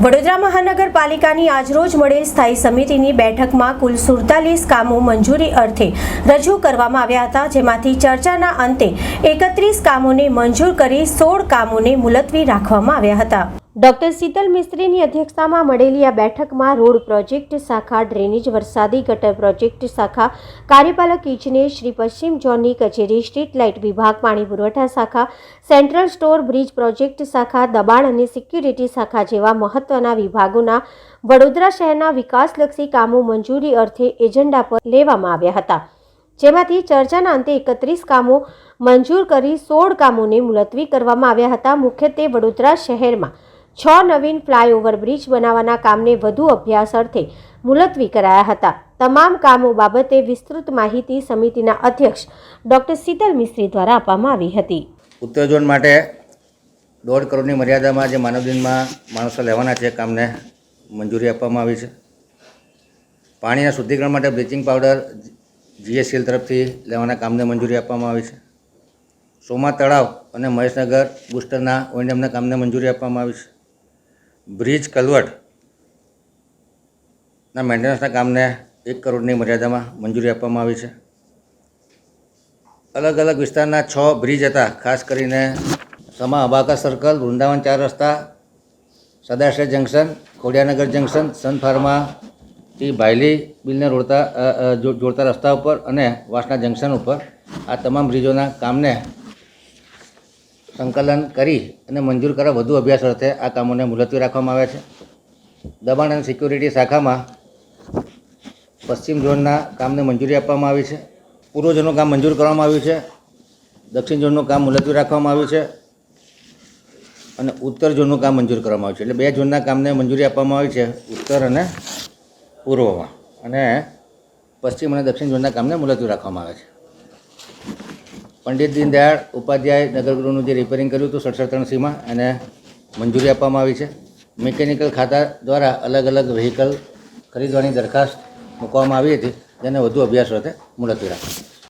વડોદરા મહાનગરપાલિકાની આજરોજ મળેલ સ્થાયી સમિતિની બેઠકમાં કુલ 47 કામો મંજૂરી અર્થે રજૂ કરવામાં આવ્યા હતા, જેમાંથી ચર્ચાના અંતે 31 કામોને મંજૂર કરી 16 કામોને મુલતવી રાખવામાં આવ્યા હતા। ડોક્ટર શીતલ મિસ્ત્રીની અધ્યક્ષતામાં મળેલી આ બેઠકમાં રોડ પ્રોજેક્ટ શાખા, ડ્રેનેજ, વરસાદી ગટર પ્રોજેક્ટ શાખા, કાર્યપાલક ઇજનેર શ્રી પશ્ચિમ ઝોનની કચેરી, સ્ટ્રીટ લાઇટ વિભાગ, પાણી પુરવઠા શાખા, સેન્ટ્રલ સ્ટોર, બ્રિજ પ્રોજેક્ટ શાખા, દબાણ અને સિક્યુરિટી શાખા જેવા મહત્વના વિભાગોના વડોદરા શહેરના વિકાસલક્ષી કામો મંજૂરી અર્થે એજન્ડા પર લેવામાં આવ્યા હતા, જેમાંથી ચર્ચાના અંતે 31 કામો મંજૂર કરી 16 કામોને મુલતવી કરવામાં આવ્યા હતા। મુખ્યત્વે વડોદરા શહેરમાં 6 નવીન ફ્લાયઓવર બ્રિજ બનાવવાના કામને વધુ અભ્યાસ અર્થે મુલતવી કરાયા હતા। તમામ કામો બાબતે વિસ્તૃત માહિતી સમિતિના અધ્યક્ષ ડોક્ટર શીતલ મિસ્ત્રી દ્વારા આપવામાં આવી હતી। ઉત્તર ઝોન માટે 1.5 કરોડની મર્યાદામાં જે માનવ દિનમાં માણસો લેવાના છે કામને મંજૂરી આપવામાં આવી છે। પાણીના શુદ્ધિકરણ માટે બ્લીચિંગ પાવડર GSL તરફથી લેવાના કામને મંજૂરી આપવામાં આવી છે। સોમા તળાવ અને મહેશનગર બુસ્ટરના ઓએનએમના કામને મંજૂરી આપવામાં આવી છે। બ્રિજ કલવર્ટના મેન્ટેનન્સના કામને 1 કરોડની મર્યાદામાં મંજૂરી આપવામાં આવી છે। અલગ અલગ વિસ્તારના 6 બ્રિજ હતા, ખાસ કરીને સમા અબાકા સર્કલ, વૃંદાવન 4 રસ્તા, સદાશય જંકશન, ખોડિયાનગર જંકશન, સન ફાર્માથી ભાયલી બિલને જોડતા રસ્તા ઉપર અને વાસના જંકશન ઉપર આ તમામ બ્રિજોના કામને સંકલન કરી અને મંજૂર કરવા વધુ અભ્યાસ અર્થે આ કામોને મુલતવી રાખવામાં આવ્યા છે। દબાણ અને સિક્યુરિટી શાખામાં પશ્ચિમ ઝોનના કામને મંજૂરી આપવામાં આવી છે। પૂર્વ ઝોનનું કામ મંજૂર કરવામાં આવ્યું છે। દક્ષિણ ઝોનનું કામ મુલતવી રાખવામાં આવ્યું છે અને ઉત્તર ઝોનનું કામ મંજૂર કરવામાં આવ્યું છે। એટલે 2 ઝોનના કામને મંજૂરી આપવામાં આવી છે, ઉત્તર અને પૂર્વમાં, અને પશ્ચિમ અને દક્ષિણ ઝોનના કામને મુલતવી રાખવામાં આવે છે। પંડિત દીનદયાળ ઉપાધ્યાય નગરગૃહનું જે રિપેરિંગ કર્યું હતું 67-3Cમાં એને મંજૂરી આપવામાં આવી છે। મિકેનિકલ ખાતા દ્વારા અલગ અલગ વ્હીકલ ખરીદવાની દરખાસ્ત મૂકવામાં આવી હતી, જેને વધુ અભ્યાસ અર્થે મુલતવી રાખવામાં